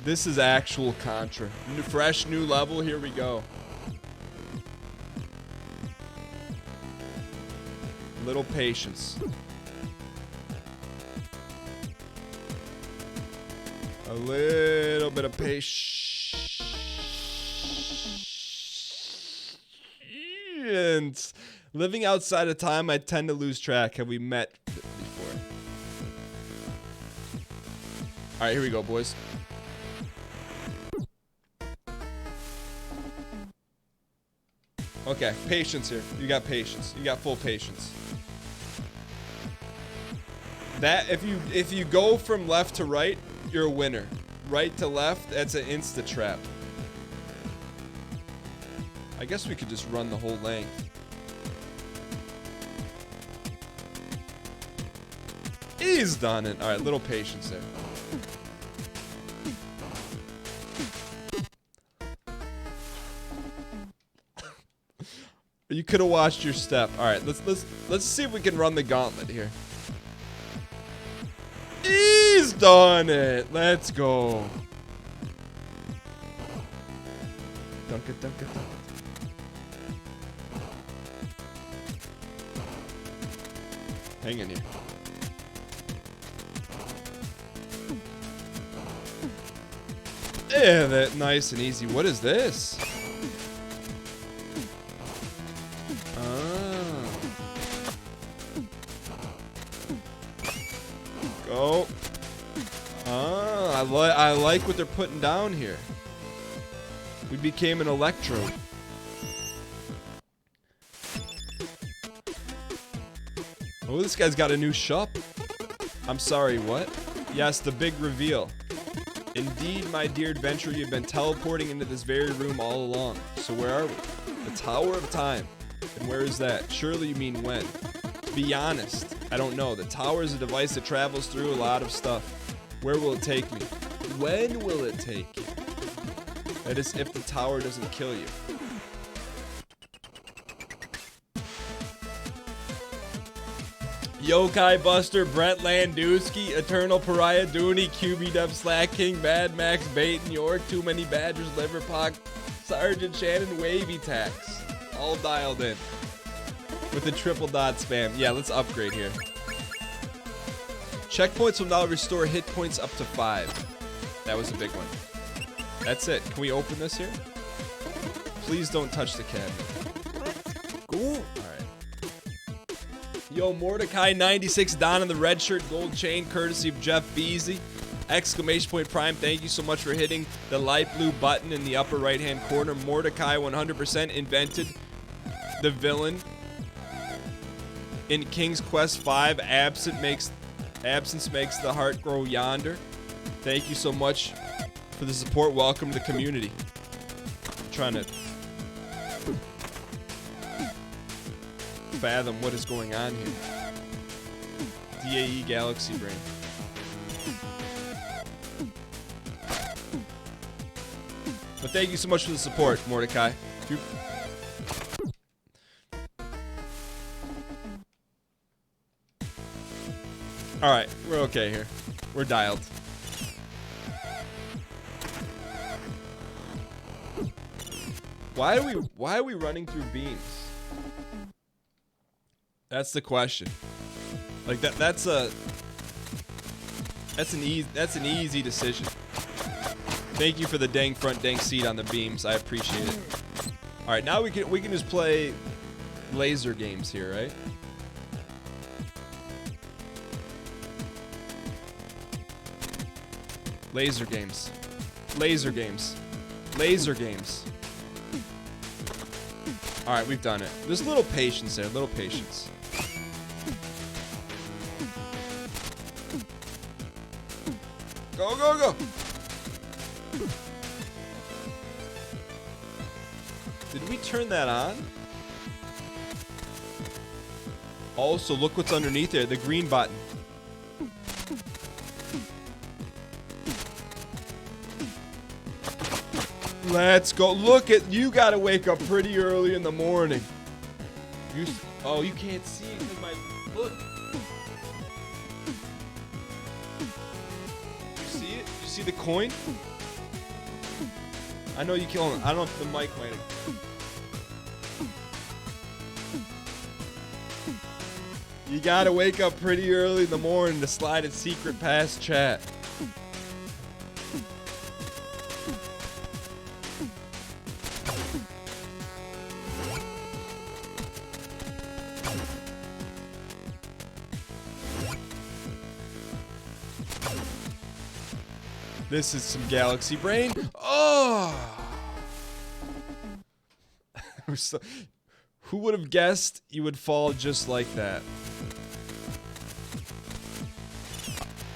This is actual Contra. Fresh new level. Here we go. Little patience. A little bit of patience. Living outside of time, I tend to lose track. Have we met before? All right, here we go, boys. Okay, patience here. You got patience. You got full patience. That if you go from left to right, you're a winner. Right to left, that's an insta trap. I guess we could just run the whole length. He's done it. All right, little patience there. You could have watched your step. All right, let's see if we can run the gauntlet here. He's done it. Let's go. Dunk it, dunk it, dunk it. Hang in here. Yeah, that nice and easy. What is this? Go. I like what they're putting down here. We became an electrode. Oh, this guy's got a new shop. I'm sorry, what? Yes, the big reveal. Indeed, my dear adventurer, you've been teleporting into this very room all along. So where are we? The Tower of Time. And where is that? Surely you mean when? To be honest, I don't know. The tower is a device that travels through a lot of stuff. Where will it take me? When will it take you? That is if the tower doesn't kill you. Yokai Buster, Brett Landowski, Eternal Pariah, Dooney, QB Dub, Slack King, Mad Max, Baton York, Too Many Badgers, Liverpock, Sergeant Shannon, Wavy Tax. All dialed in. With the triple dot spam. Yeah, let's upgrade here. Checkpoints will now restore hit points up to 5. That was a big one. That's it. Can we open this here? Please don't touch the cabinet. Cool. Alright. Yo, Mordecai96, Don in the red shirt, gold chain, courtesy of Jeff Beasy. Exclamation point Prime, thank you so much for hitting the light blue button in the upper right hand corner. Mordecai 100% invented the villain in King's Quest V. Absence makes the heart grow yonder. Thank you so much for the support. Welcome to the community. I'm trying to fathom what is going on here. DAE Galaxy Brain. But thank you so much for the support, Mordecai. Alright, we're okay here. We're dialed. Why are we running through beams? That's the question. Like that's an easy decision. Thank you for the dang front dang seat on the beams. I appreciate it. All right, now we can just play laser games here, right? Laser games. Laser games. Laser games. All right, we've done it. There's a little patience there, a little patience. Go, go, go. Did we turn that on? Also, look what's underneath there, the green button. Let's go. Look at, you gotta wake up pretty early in the morning. Oh, you can't see it because my, look. You see it? You see the coin? I know you killed him. I don't know if the mic might have. You gotta wake up pretty early in the morning to slide a secret past chat. This is some galaxy brain. Oh! Who would have guessed you would fall just like that?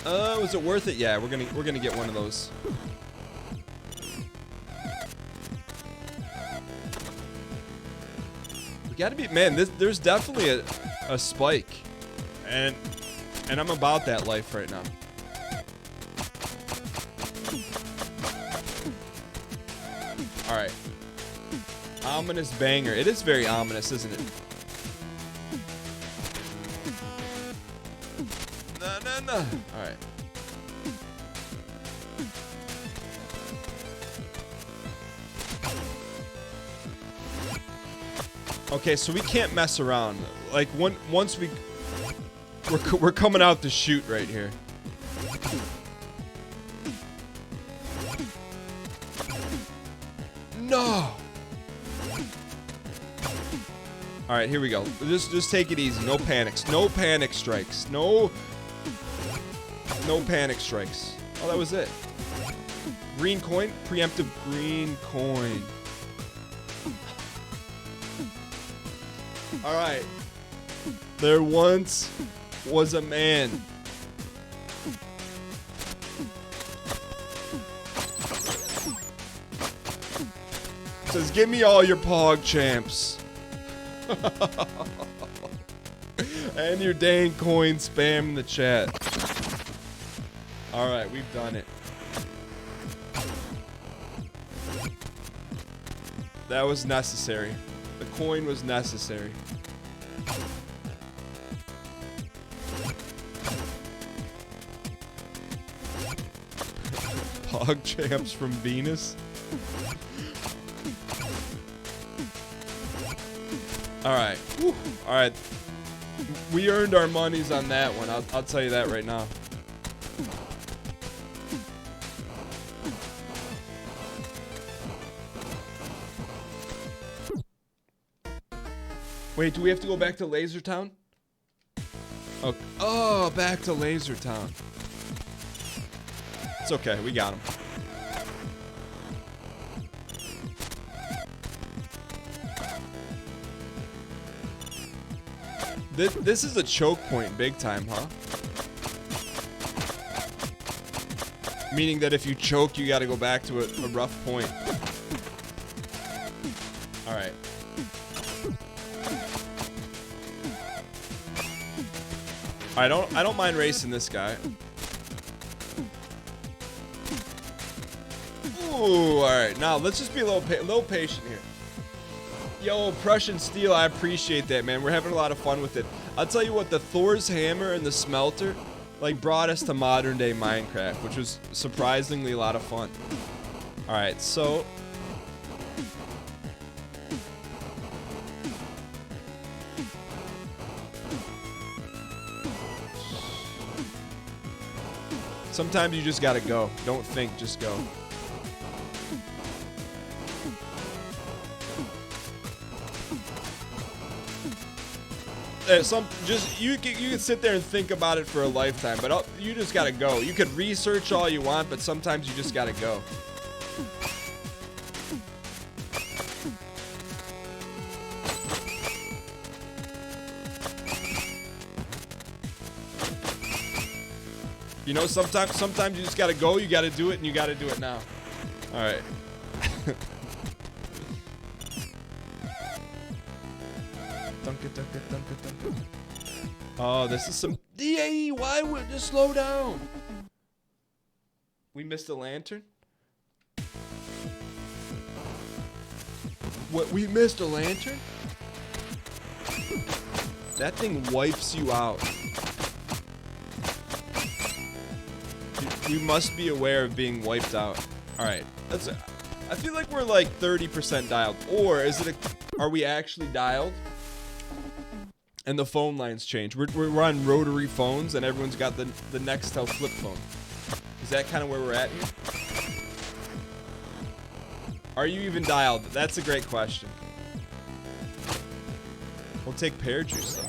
Was it worth it? Yeah, we're gonna get one of those. We gotta be, man. There's definitely a spike, and I'm about that life right now. All right, ominous banger. It is very ominous, isn't it? No. All right. Okay, so we can't mess around. Like once we're coming out to shoot right here. No. All right, here we go. Just take it easy. No panics. No panic strikes. No panic strikes. Oh, that was it. Green coin? Preemptive green coin. Alright. There once was a man. Says, give me all your pog champs. And your dang coin spam in the chat. Alright, we've done it. That was necessary. The coin was necessary. Pog champs from Venus. Alright. Alright. We earned our monies on that one. I'll tell you that right now. Wait, do we have to go back to Laser Town? Okay. Oh, back to Laser Town. It's okay, we got him. This is a choke point big time, huh? Meaning that if you choke, you gotta go back to a rough point. Alright. I don't mind racing this guy. Ooh, alright. Now, let's just be a little patient here. Yo, Prussian Steel, I appreciate that, man. We're having a lot of fun with it. I'll tell you what, the Thor's Hammer and the Smelter, like, brought us to modern day Minecraft, which was surprisingly a lot of fun. Alright, so... sometimes you just gotta go. Don't think, just go. You can sit there and think about it for a lifetime, but you just gotta go. You could research all you want, but sometimes you just gotta go. You know, sometimes you just gotta go, you gotta do it, and you gotta do it now. Alright. Oh, this is some... DAE, why would it just slow down? We missed a lantern? What, we missed a lantern? That thing wipes you out. We must be aware of being wiped out. All right. I feel like we're like 30% dialed. Or is it are we actually dialed? And the phone lines change. We're on rotary phones and everyone's got the Nextel flip phone. Is that kind of where we're at here? Are you even dialed? That's a great question. We'll take pear juice though.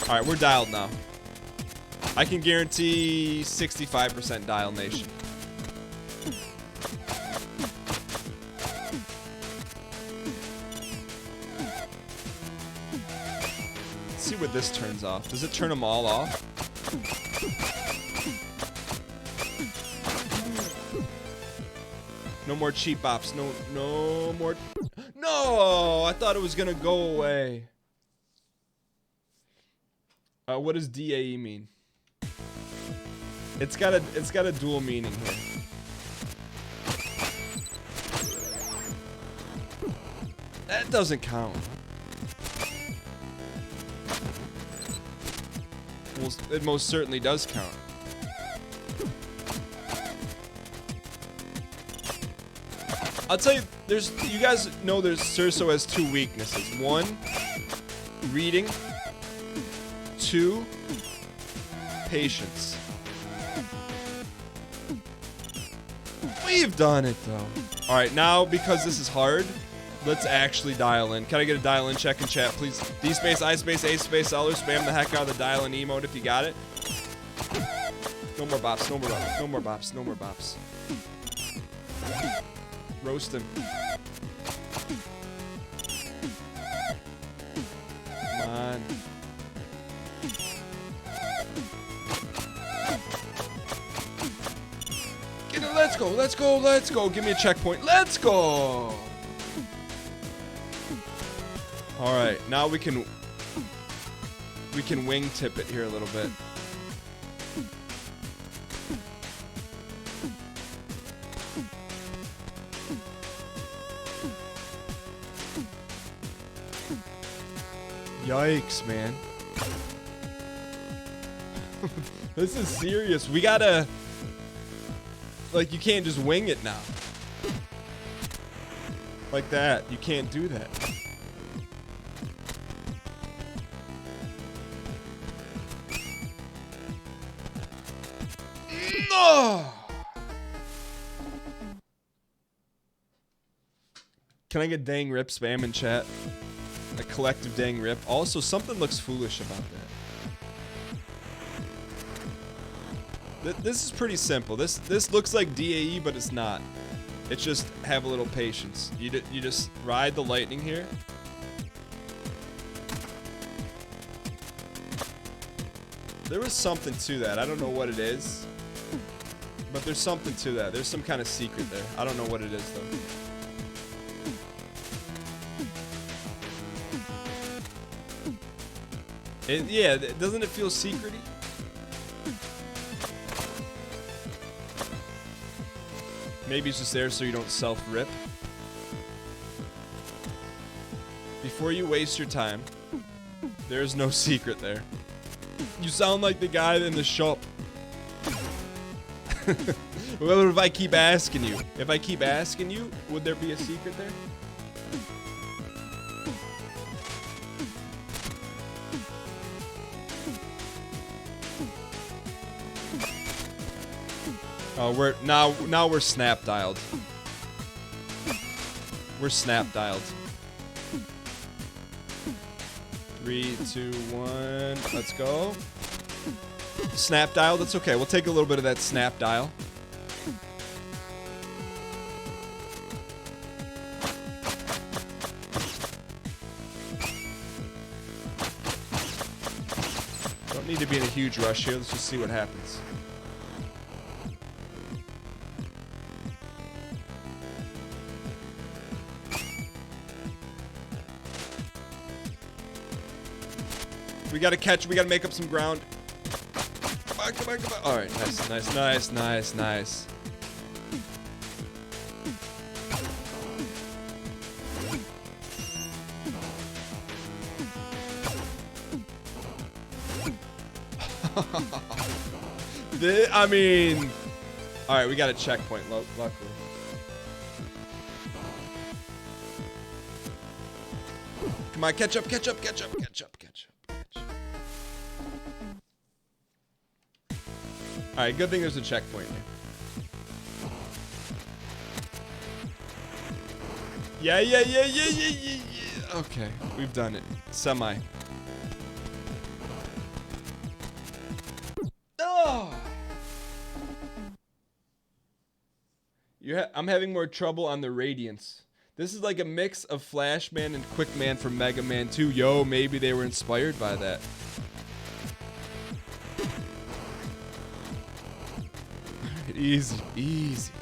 All right, we're dialed now. I can guarantee 65% dial nation. Let's see what this turns off. Does it turn them all off? No more cheap bops. No more. No, I thought it was gonna go away. What does DAE mean? It's got a dual meaning here. That doesn't count. Well, it most certainly does count. I'll tell you, you guys know Cerso has 2 weaknesses. 1, reading. 2, patience. We've done it though. All right, now because this is hard, let's actually dial in. Can I get a dial in check in chat, please? D space, I space, A space, L, or spam the heck out of the dial in emote if you got it. No more bops, no more bops, no more bops, no more bops. Roast him. Come on. Get it, let's go, let's go, let's go. Give me a checkpoint. Let's go. All right, now we can wingtip it here a little bit. Yikes, man. This is serious. We gotta... Like, you can't just wing it now. Like that. You can't do that. No! Can I get dang rip spam in chat? A collective dang rip. Also, something looks foolish about that. This is pretty simple. This looks like DAE, but it's not. It's just have a little patience. You just ride the lightning here. There was something to that. I don't know what it is, but there's something to that. There's some kind of secret there. I don't know what it is though. Yeah, doesn't it feel secrety? Maybe it's just there so you don't self-rip. Before you waste your time, there's no secret there. You sound like the guy in the shop. What if I keep asking you? If I keep asking you, would there be a secret there? Oh, now we're snap dialed. We're snap dialed. 3, 2, 1. Let's go. Snap dial. That's okay. We'll take a little bit of that snap dial. Don't need to be in a huge rush here. Let's just see what happens. We gotta catch, we gotta make up some ground. Come on, come on, come on. Alright, nice, nice, nice, nice, nice. I mean, all right, we got a checkpoint, luckily. Come on, catch up, catch up, catch up, catch up, catch up, catch up. All right, good thing there's a checkpoint here. Yeah. Okay, we've done it. Semi. Oh! I'm having more trouble on the Radiance. This is like a mix of Flashman and Quickman from Mega Man 2. Yo, maybe they were inspired by that. Alright, easy, easy.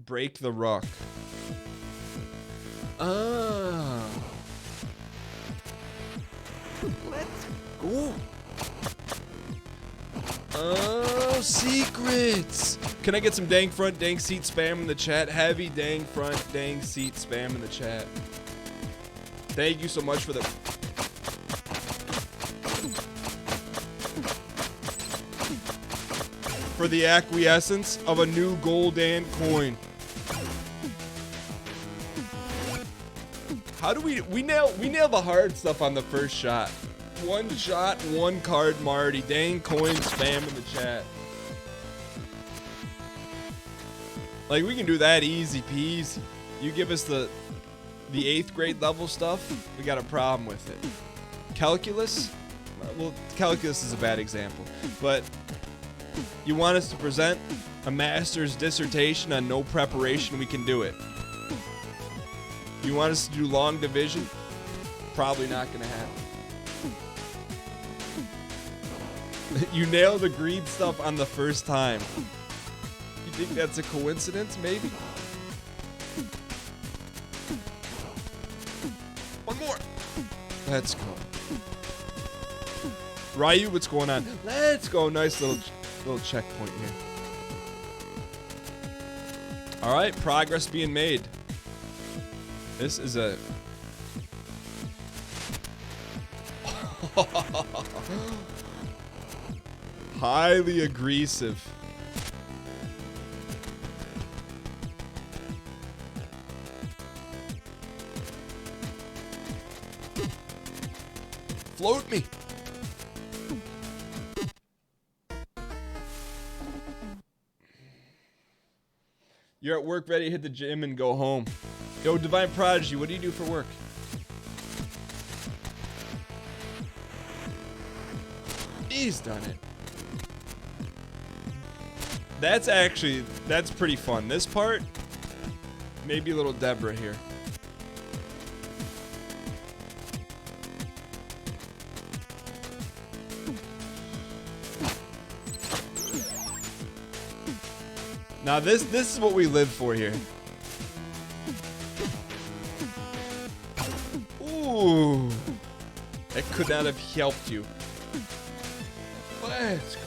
Break the rock. Ah. Let's go. Oh, secrets. Can I get some dang front, dang seat spam in the chat? Heavy dang front, dang seat spam in the chat. Thank you so much for the... For the acquiescence of a new Goldan coin. How do we nail the hard stuff on the first shot. One shot, one card, Marty. Dang coin spam in the chat. Like, we can do that easy peasy. You give us the 8th grade level stuff, we got a problem with it. Calculus? Well, calculus is a bad example. But you want us to present a master's dissertation on no preparation, we can do it. You want us to do long division? Probably not gonna happen. You nailed the greed stuff on the first time. You think that's a coincidence, maybe? One more. Let's go. Ryu, what's going on? Let's go. Nice little checkpoint here. All right, progress being made. This is a... highly aggressive. Float me. You're at work, ready to hit the gym and go home. Yo, Divine Prodigy, what do you do for work? He's done it. That's pretty fun. This part, maybe a little Deborah here. Now this is what we live for here. Ooh. That could not have helped you. Let's go.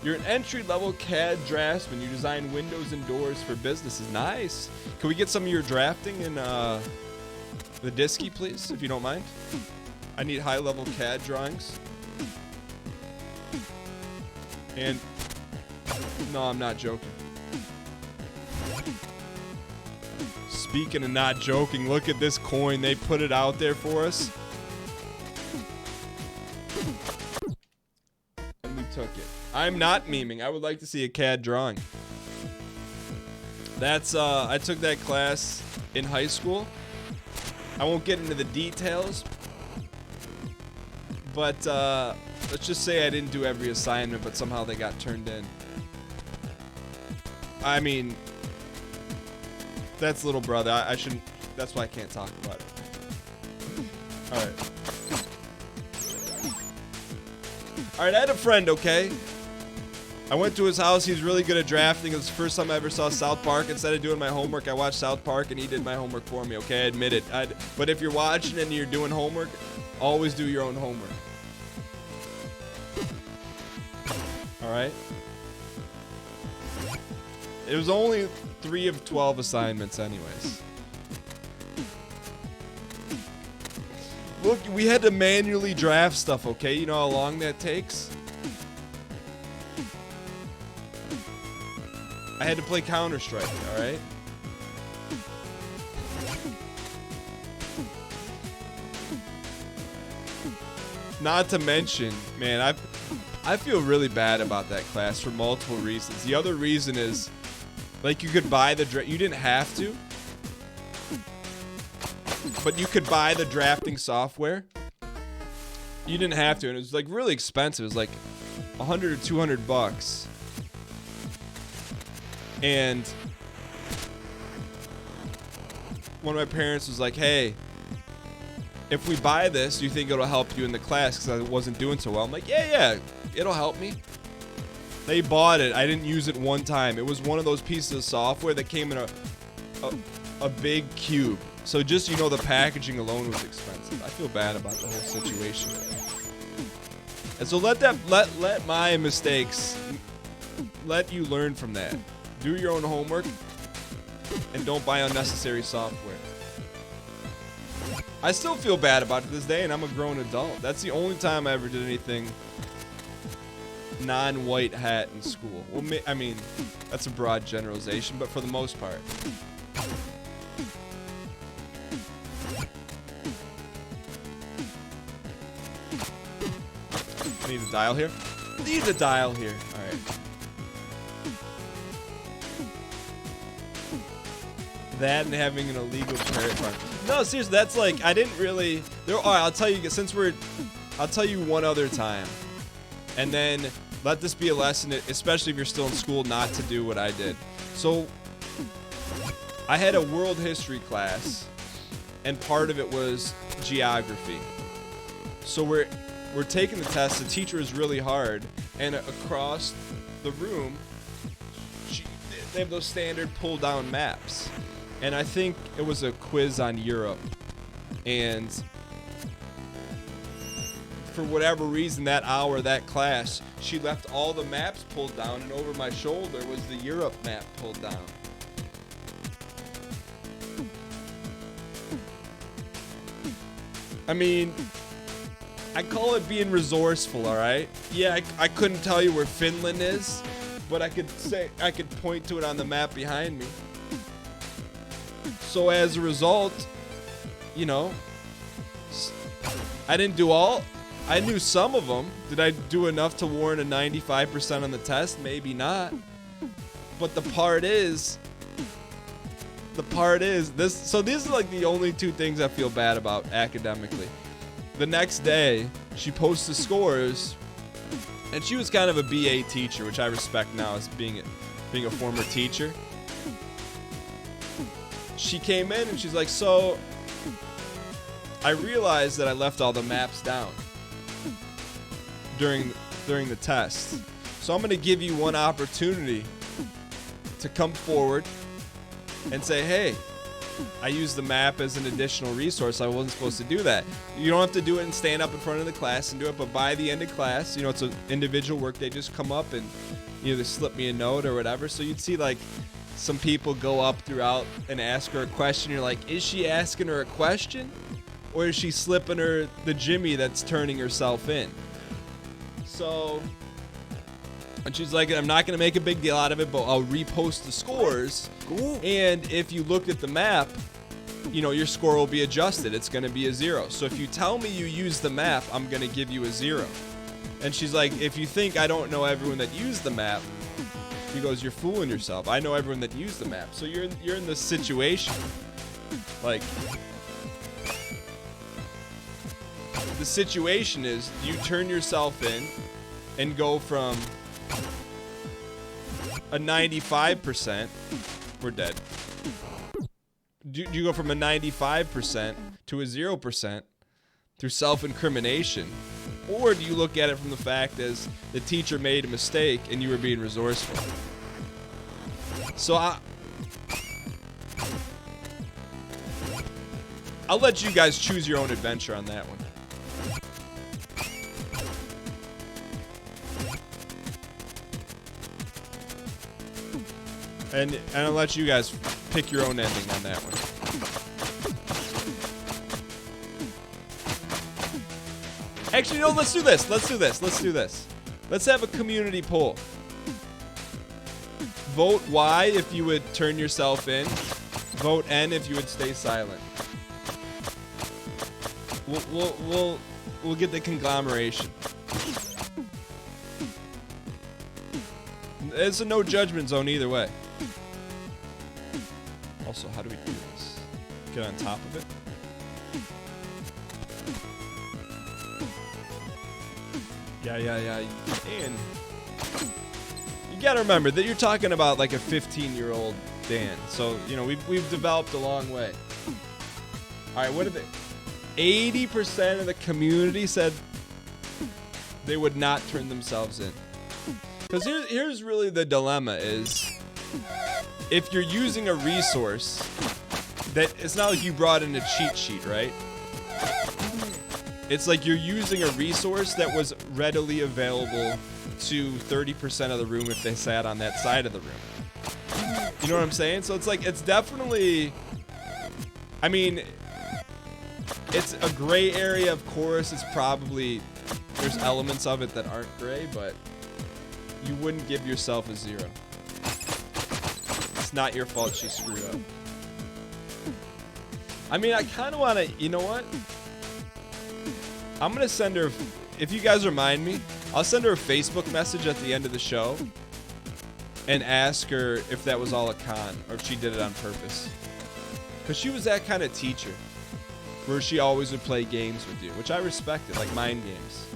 You're an entry-level CAD draftsman. You design windows and doors for businesses. Nice. Can we get some of your drafting in the Disky, please, if you don't mind? I need high-level CAD drawings. And... no, I'm not joking. Speaking of not joking, look at this coin. They put it out there for us. And we took it. I'm not memeing. I would like to see a CAD drawing. That's, I took that class in high school. I won't get into the details. But, let's just say I didn't do every assignment, but somehow they got turned in. I mean... that's little brother. I shouldn't... that's why I can't talk about it. Alright. Alright, I had a friend, okay? I went to his house. He's really good at drafting. It was the first time I ever saw South Park. Instead of doing my homework, I watched South Park, and he did my homework for me, okay? I admit it. But if you're watching and you're doing homework, always do your own homework. Alright? It was only 3 of 12 assignments anyways. Look, we had to manually draft stuff, okay? You know how long that takes? I had to play Counter-Strike, alright? Not to mention, man, I feel really bad about that class for multiple reasons. The other reason is, like, you could buy the you didn't have to, but you could buy the drafting software. You didn't have to, and it was like really expensive. It was like 100 or 200 bucks. And one of my parents was like, "Hey, if we buy this, do you think it'll help you in the class?" Because I wasn't doing so well. I'm like, yeah, it'll help me. They bought it. I didn't use it one time. It was one of those pieces of software that came in a big cube. So just, you know, the packaging alone was expensive. I feel bad about the whole situation. And so let my mistakes, let you learn from that. Do your own homework and don't buy unnecessary software. I still feel bad about it to this day, and I'm a grown adult. That's the only time I ever did anything non-white hat in school. Well, I mean, that's a broad generalization, but for the most part. I need a dial here. Need a dial here. All right. That and having an illegal parrot farm. No, seriously, that's like, I didn't really. All right, I'll tell you, I'll tell you one other time, and then let this be a lesson, especially if you're still in school, not to do what I did. So, I had a world history class, and part of it was geography. So we're taking the test. The teacher is really hard, and across the room, they have those standard pull-down maps. And I think it was a quiz on Europe. And for whatever reason, that hour, that class, she left all the maps pulled down, and over my shoulder was the Europe map pulled down. I mean, I call it being resourceful, all right? Yeah, I couldn't tell you where Finland is, but I could point to it on the map behind me. So as a result, you know, I didn't do all. I knew some of them. Did I do enough to warrant a 95% on the test? Maybe not. But the part is this. So these are like the only two things I feel bad about academically. The next day, she posts the scores, and she was kind of a BA teacher, which I respect now as being a former teacher. She came in and she's like, "So I realized that I left all the maps down during the test. So I'm going to give you one opportunity to come forward and say, hey, I used the map as an additional resource. I wasn't supposed to do that. You don't have to do it and stand up in front of the class and do it, but by the end of class, you know, it's an individual work. They just come up and either slip me a note or whatever." So you'd see like some people go up throughout and ask her a question. You're like, is she asking her a question, or is she slipping her the Jimmy that's turning herself in? So, and she's like, "I'm not going to make a big deal out of it, but I'll repost the scores. Cool. And if you look at the map, you know, your score will be adjusted. It's going to be a 0. So if you tell me you use the map, I'm going to give you a 0. And she's like, "If you think I don't know everyone that used the map," he goes, "you're fooling yourself. I know everyone that used the map." So you're in this situation. Like, the situation is you turn yourself in and go from a 95%, we're dead. Do you go from a 95% to a 0% through self-incrimination? Or do you look at it from the fact as the teacher made a mistake and you were being resourceful? So I'll let you guys choose your own adventure on that one. And I'll let you guys pick your own ending on that one. Actually, no, let's do this. Let's do this. Let's do this. Let's have a community poll. Vote Y if you would turn yourself in. Vote N if you would stay silent. We'll get the conglomeration. It's a no judgment zone either way. Also, how do we do this? Get on top of it. Yeah. And you gotta remember that you're talking about like a 15-year-old Dan. So, you know, we've developed a long way. All right, what are they? 80% of the community said they would not turn themselves in. Because here's really the dilemma is, if you're using a resource, that it's not like you brought in a cheat sheet, right? It's like you're using a resource that was readily available to 30% of the room if they sat on that side of the room. You know what I'm saying? So it's like, it's definitely, I mean, it's a gray area, of course. It's probably, there's elements of it that aren't gray, but you wouldn't give yourself a 0. It's not your fault she screwed up. I mean, I kind of want to, you know what? I'm going to send her, if you guys remind me, I'll send her a Facebook message at the end of the show and ask her if that was all a con or if she did it on purpose. Because she was that kind of teacher where she always would play games with you, which I respected, like mind games.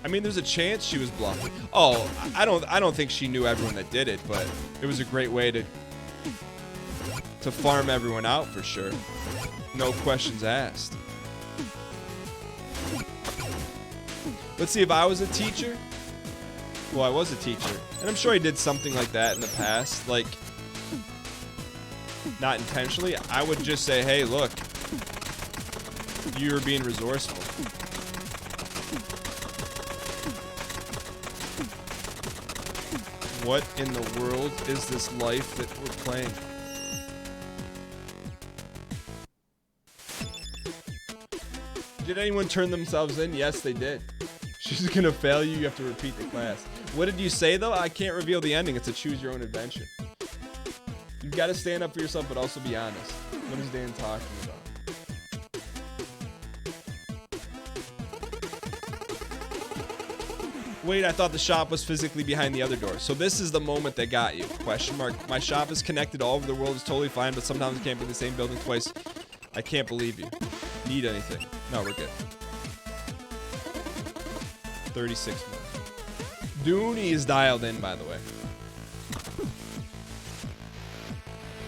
I mean, there's a chance she was bluffing. Oh, I don't think she knew everyone that did it, but it was a great way to farm everyone out for sure. No questions asked. Let's see, if I was a teacher. Well, I was a teacher, and I'm sure I did something like that in the past, like not intentionally. I would just say, hey, look, you're being resourceful. What in the world is this life that we're playing? Did anyone turn themselves in? Yes, they did. She's gonna fail you. You have to repeat the class. What did you say, though? I can't reveal the ending. It's a choose your own adventure. You've got to stand up for yourself, but also be honest. What is Dan talking about? Wait, I thought the shop was physically behind the other door. So this is the moment that got you. Question mark. My shop is connected all over the world. It's totally fine, but sometimes it can't be in the same building twice. I can't believe you. Need anything? No, we're good. 36 more. Dooney is dialed in, by the way.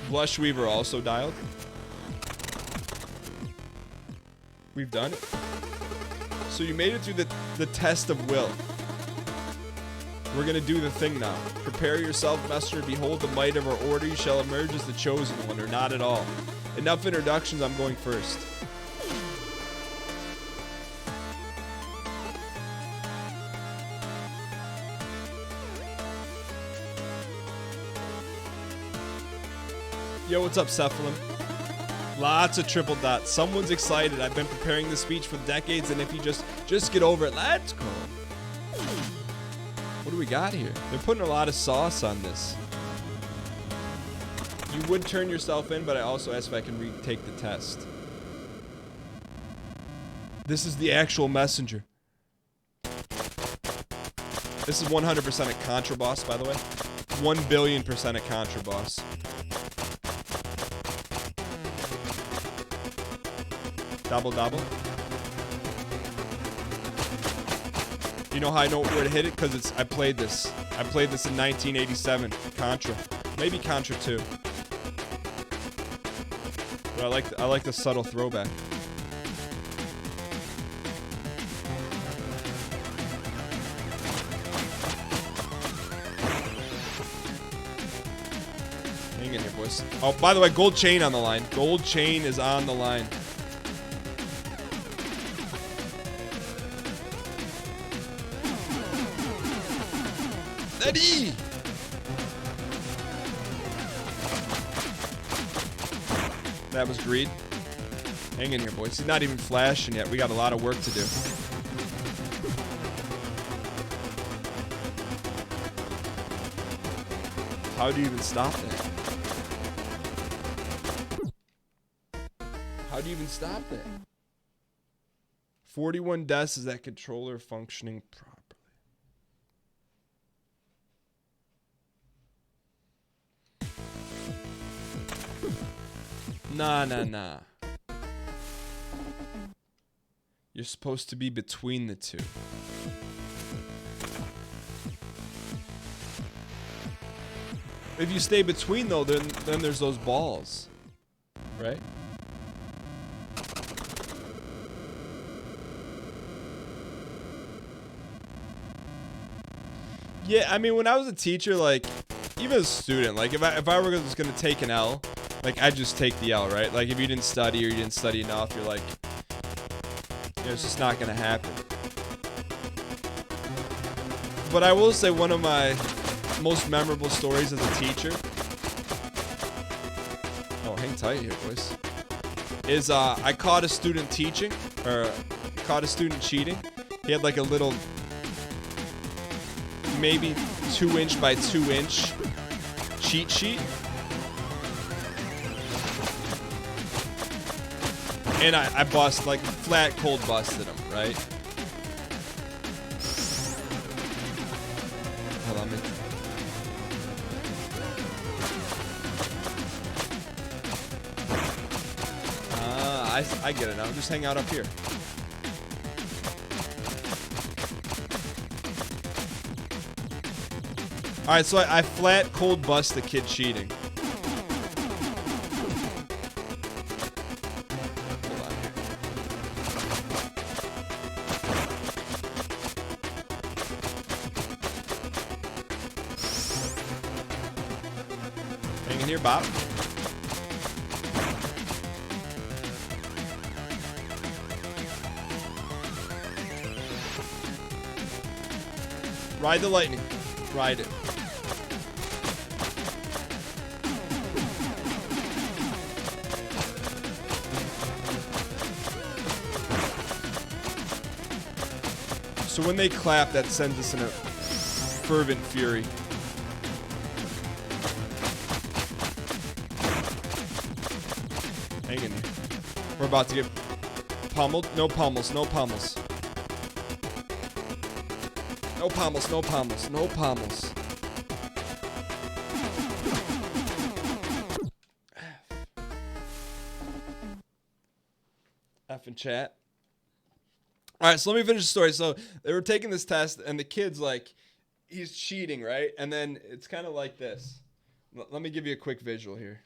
Blush Weaver also dialed. We've done it. So you made it through the test of will. We're gonna do the thing now. Prepare yourself, messenger. Behold the might of our order. You shall emerge as the chosen one, or not at all. Enough introductions. I'm going first. Yo, what's up, Cephalon? Lots of triple dots. Someone's excited. I've been preparing this speech for decades, and if you just get over it, let's go. What do we got here? They're putting a lot of sauce on this. You would turn yourself in, but I also asked if I can retake the test. This is the actual messenger. This is 100% a Contra boss, by the way. 1,000,000,000% a Contra boss. Double. You know how I know where to hit it? Because I played this. I played this in 1987. Contra. Maybe Contra 2. But I like the subtle throwback. Hang in here, boys. Oh, by the way, gold chain on the line. Gold chain is on the line. Eddie! That was greed. Hang in here, boys. He's not even flashing yet. We got a lot of work to do. How do you even stop that? How do you even stop that? 41 deaths. Is that controller functioning properly? Nah. You're supposed to be between the two. If you stay between, though, then there's those balls, right? Yeah, I mean, when I was a teacher, like, even as a student, like, if I were just gonna take an L, like, I'd just take the L, right? Like, if you didn't study or you didn't study enough, you're like, it's just not gonna happen. But I will say one of my most memorable stories as a teacher, oh, hang tight here, boys, is I caught a student teaching, or caught a student cheating. He had like a little, maybe 2" by 2" cheat sheet. And I bust, like, flat cold busted him, right? Hold on, man. I get it now. Just hang out up here. Alright, so I flat cold bust the kid cheating. Here, Bob. Ride the lightning. Ride it. So when they clap, that sends us in a fervent fury. Hang in here. We're about to get pummeled. No pummels. No pummels. No pummels. No pummels. No pummels. F in chat. All right, so let me finish the story. So they were taking this test, and the kid's like, he's cheating, right? And then it's kind of like this. Let me give you a quick visual here.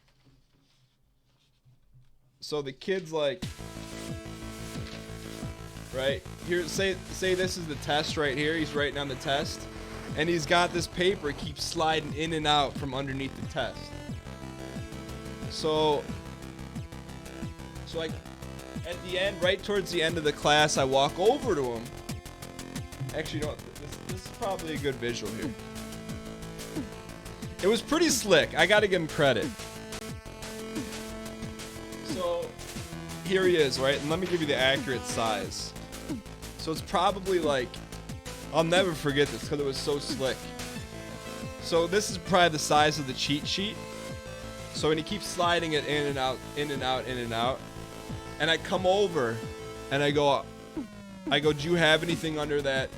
So the kid's like, right here, say this is the test right here. He's writing on the test, and he's got this paper. It keeps sliding in and out from underneath the test. So like at the end, right towards the end of the class, I walk over to him. Actually, you know what? This is probably a good visual here. It was pretty slick. I gotta give him credit. So here he is, right? And let me give you the accurate size. So it's probably like, I'll never forget this because it was so slick. So this is probably the size of the cheat sheet. So when he keeps sliding it in and out, in and out, in and out, and I come over and I go, do you have anything under that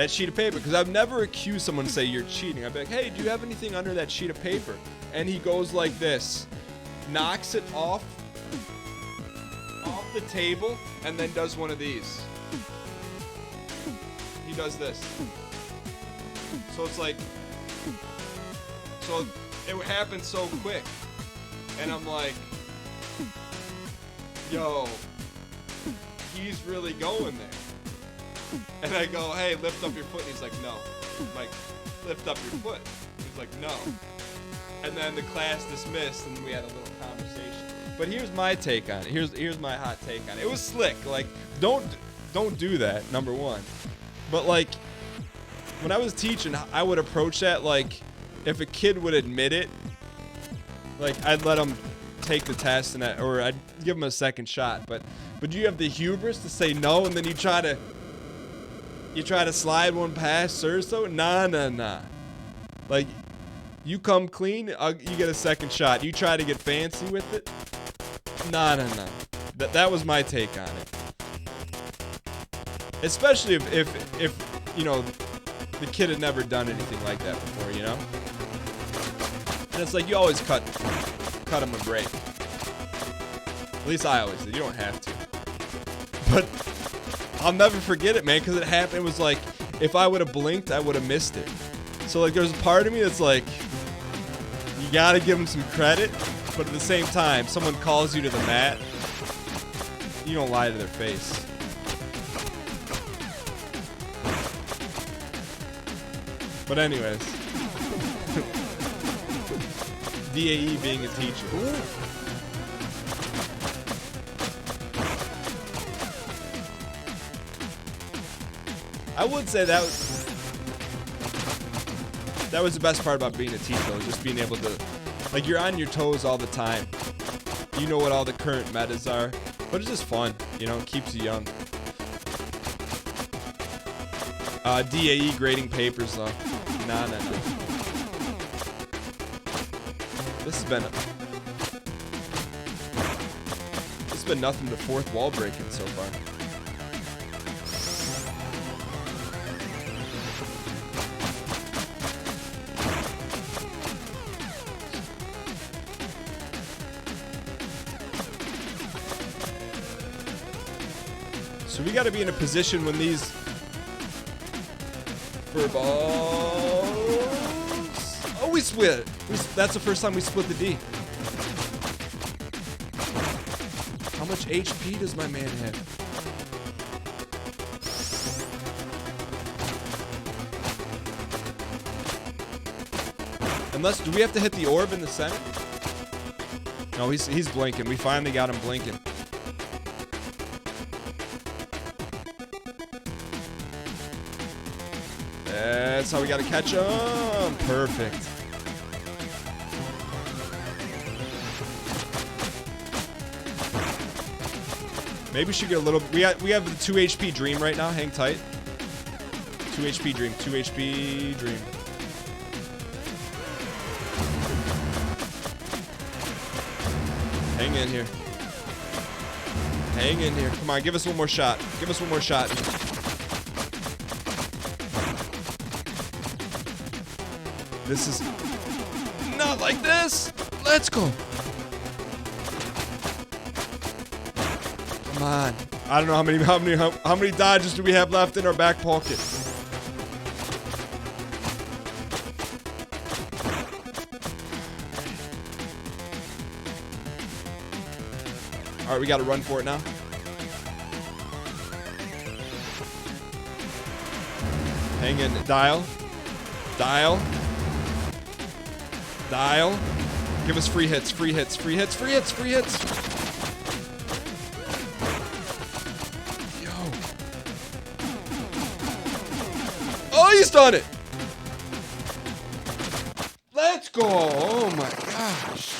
sheet of paper? Because I've never accused someone to say you're cheating. I'd be like, hey, do you have anything under that sheet of paper? And he goes like this, knocks it off the table, and then does one of these. He does this. So it's like, so it happened so quick. And I'm like, yo, he's really going there. And I go, hey, lift up your foot. And he's like, no. I'm like, lift up your foot. He's like, no. And then the class dismissed, and we had a little conversation. But here's my take on it. Here's my hot take on it. It was slick. Like, don't do that, number one. But like, when I was teaching, I would approach that like, if a kid would admit it, like I'd let him take the test or I'd give him a second shot. But you have the hubris to say no, and then you try to slide one past Surso? Nah. Like, you come clean, you get a second shot. You try to get fancy with it? Nah. That was my take on it. Especially if you know, the kid had never done anything like that before, you know? And it's like, you always cut him a break. At least I always did. You don't have to. But I'll never forget it, man, because it happened. It was like, if I would have blinked, I would have missed it. So, like, there's a part of me that's like, you got to give him some credit. But at the same time, someone calls you to the mat, you don't lie to their face. But anyways, DAE being a teacher. Ooh. I would say that was the best part about being a teacher, though, just being able to, like, you're on your toes all the time. You know what all the current metas are, but it's just fun, you know, it keeps you young. DAE grading papers, though. Nah. This has been nothing but fourth wall breaking so far. So we got to be in a position when these fur balls. Oh, we split. That's the first time we split the D. How much HP does my man have? Unless, do we have to hit the orb in the center? No, he's blinking. We finally got him blinking. That's how we gotta catch him. Perfect. Maybe we should get a little. We have the 2 HP dream right now. Hang tight. 2 HP dream. 2 HP dream. Hang in here. Hang in here. Come on, give us one more shot. Give us one more shot. This is not like this. Let's go. Come on. I don't know how many dodges do we have left in our back pocket. All right, we got to run for it now. Hang in. Dial. Dial. Dial. Give us free hits, free hits, free hits, free hits, free hits. Yo. Oh, he's done it. Let's go. Oh my gosh.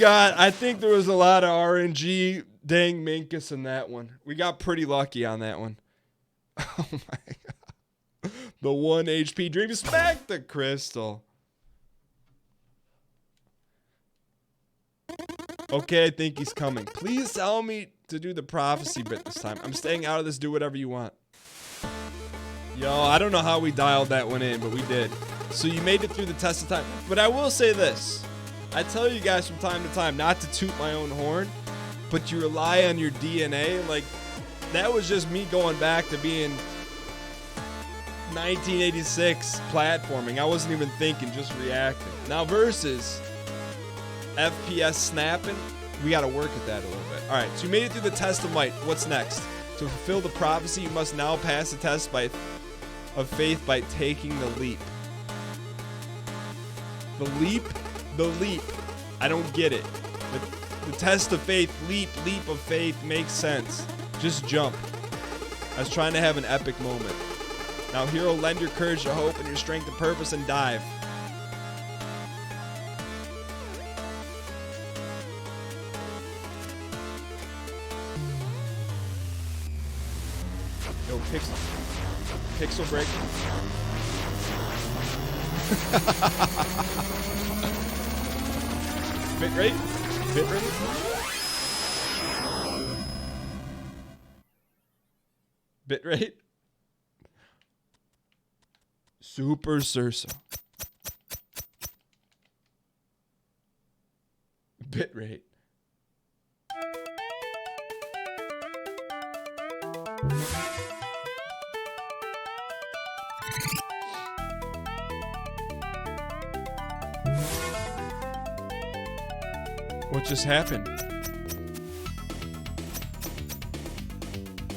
I think there was a lot of RNG dang Minkus in that one. We got pretty lucky on that one. Oh my god. The 1 HP dream. Smack the crystal. Okay, I think he's coming. Please tell me to do the prophecy bit this time. I'm staying out of this. Do whatever you want. Yo, I don't know how we dialed that one in, but we did. So you made it through the test of time. But I will say this. I tell you guys from time to time not to toot my own horn, but you rely on your DNA. Like, that was just me going back to being 1986 platforming. I wasn't even thinking, just reacting. Now versus FPS snapping, we got to work at that a little bit. All right, so you made it through the test of might. What's next? To fulfill the prophecy, you must now pass the test of faith by taking the leap. The leap? The leap. I don't get it. The test of faith, leap of faith makes sense. Just jump. I was trying to have an epic moment. Now, hero, lend your courage to hope and your strength to purpose and dive. Pixel break. Bitrate? Bitrate? Bitrate? Super Sursa. Bitrate. What just happened?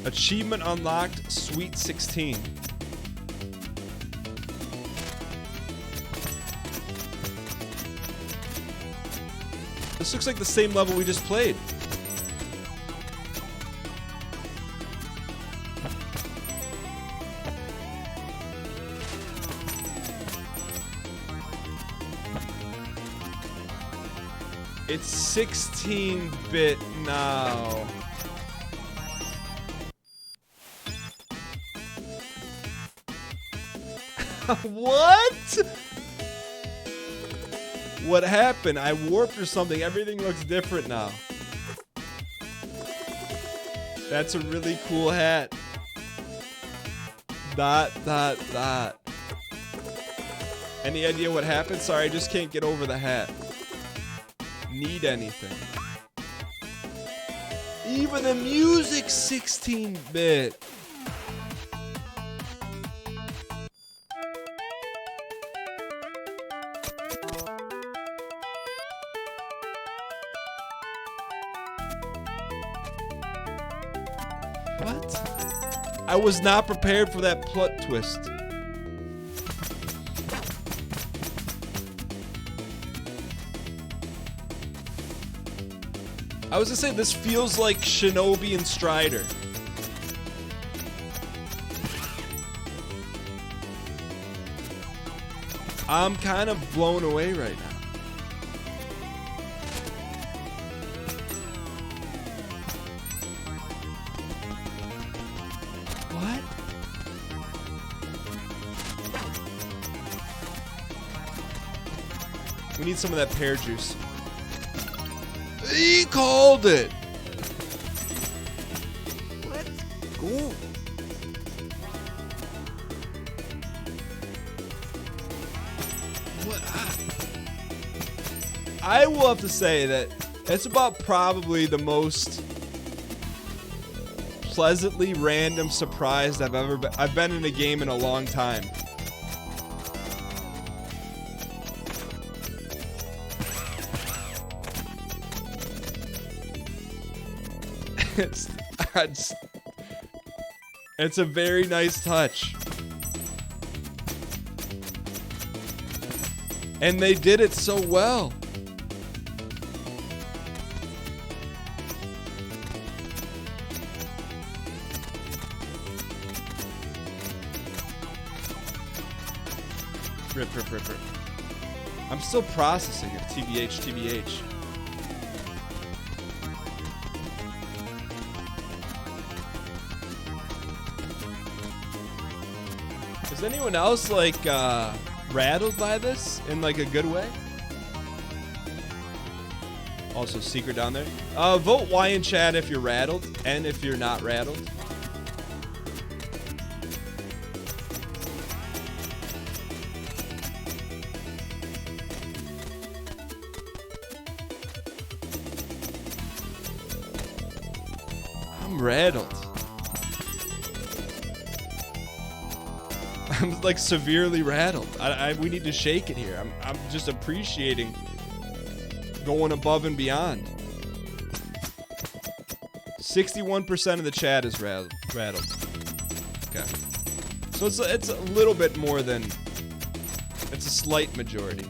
Achievement unlocked, Sweet 16. This looks like the same level we just played. It's 16-bit now. What? What happened? I warped or something. Everything looks different now. That's a really cool hat. ... Any idea what happened? Sorry, I just can't get over the hat. Need anything. Even the music's 16-bit. What? I was not prepared for that plot twist. I was gonna say, this feels like Shinobi and Strider. I'm kind of blown away right now. What? We need some of that pear juice. He called it. Let's go. What? I will have to say that it's about probably the most pleasantly random surprised I've ever been. I've been in a game in a long time. It's a very nice touch. And they did it so well. Rip. I'm still processing it. TBH. Is anyone else like rattled by this in like a good way? Also, secret down there. Vote Y in chat if you're rattled and if you're not rattled. I'm rattled. I'm like severely rattled. We need to shake it here. I'm just appreciating going above and beyond. 61% of the chat is rattled. Okay. So it's a little bit more than, it's a slight majority.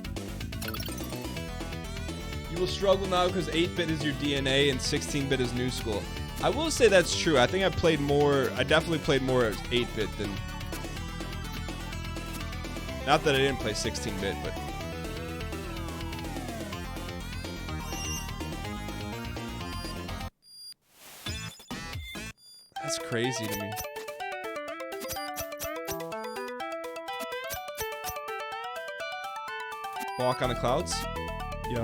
You will struggle now because 8-bit is your DNA and 16-bit is new school. I will say that's true. I think I definitely played more as 8-bit than, not that I didn't play 16-bit, but that's crazy to me. Walk on the clouds. Yo.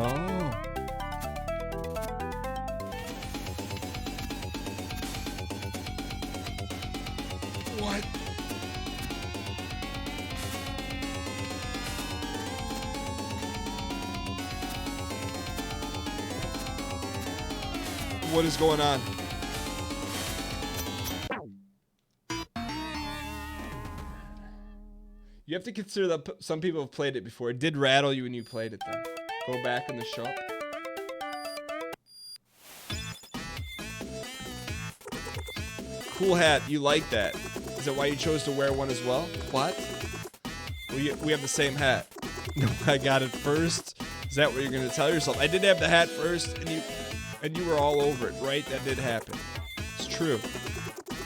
What? What is going on? You have to consider that some people have played it before. It did rattle you when you played it, though. Go back in the shop. Cool hat. You like that. Is that why you chose to wear one as well? What? We have the same hat. No, I got it first. Is that what you're going to tell yourself? I did have the hat first, and you were all over it, right? That did happen. It's true.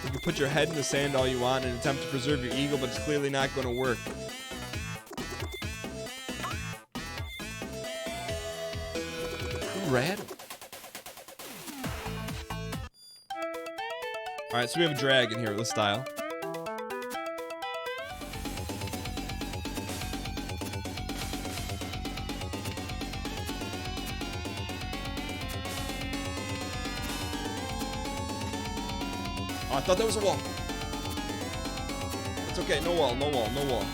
You can put your head in the sand all you want and attempt to preserve your ego, but it's clearly not going to work. Red. Alright, so we have a dragon here. Let's dial. Oh, I thought that was a wall. It's okay. No wall, no wall, no wall.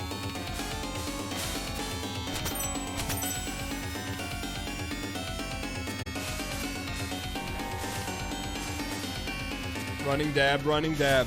Running dab, running dab.